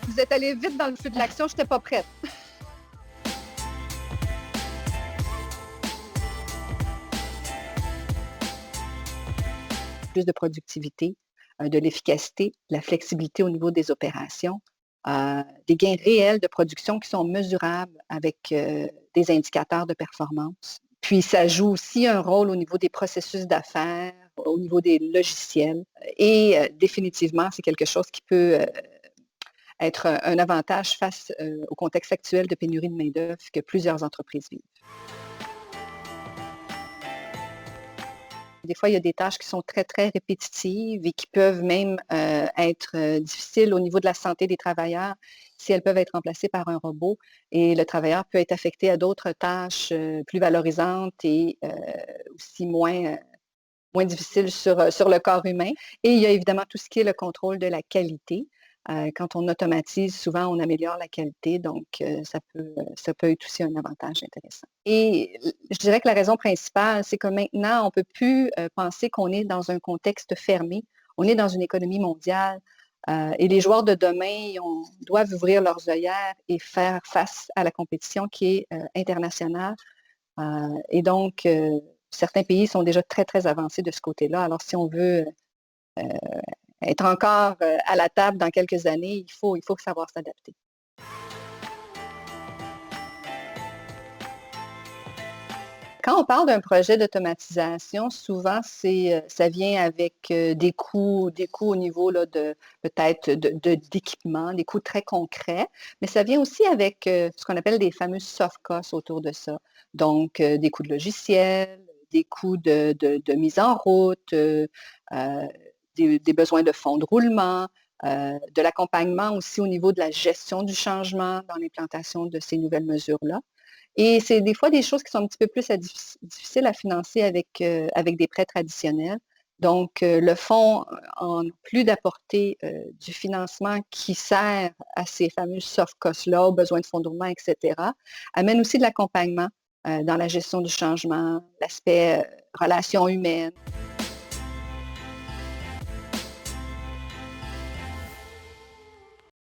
Vous êtes allé vite dans le feu de l'action, je n'étais pas prête. Plus de productivité, de l'efficacité, de la flexibilité au niveau des opérations, des gains réels de production qui sont mesurables avec des indicateurs de performance. Puis ça joue aussi un rôle au niveau des processus d'affaires, au niveau des logiciels. Et définitivement, c'est quelque chose qui peut être un avantage face au contexte actuel de pénurie de main-d'œuvre que plusieurs entreprises vivent. Des fois, il y a des tâches qui sont très, très répétitives et qui peuvent même être difficiles au niveau de la santé des travailleurs si elles peuvent être remplacées par un robot. Et le travailleur peut être affecté à d'autres tâches plus valorisantes et aussi moins difficiles sur le corps humain. Et il y a évidemment tout ce qui est le contrôle de la qualité. Quand on automatise, souvent, on améliore la qualité, donc ça peut être aussi un avantage intéressant. Et je dirais que la raison principale, c'est que maintenant, on ne peut plus penser qu'on est dans un contexte fermé. On est dans une économie mondiale et les joueurs de demain doivent ouvrir leurs œillères et faire face à la compétition qui est internationale. Et donc, certains pays sont déjà très, très avancés de ce côté-là. Alors, si on veut être encore à la table dans quelques années, il faut savoir s'adapter. Quand on parle d'un projet d'automatisation, souvent, ça vient avec des coûts au niveau là, de peut-être d'équipement, des coûts très concrets, mais ça vient aussi avec ce qu'on appelle des fameux soft costs autour de ça. Donc, des coûts de logiciels, des coûts de mise en route, des besoins de fonds de roulement, de l'accompagnement aussi au niveau de la gestion du changement dans l'implantation de ces nouvelles mesures-là. Et c'est des fois des choses qui sont un petit peu plus difficiles à financer avec des prêts traditionnels. Donc, le fonds, en plus d'apporter du financement qui sert à ces fameux soft costs-là, aux besoins de fonds de roulement, et cetera, amène aussi de l'accompagnement dans la gestion du changement, l'aspect relations humaines.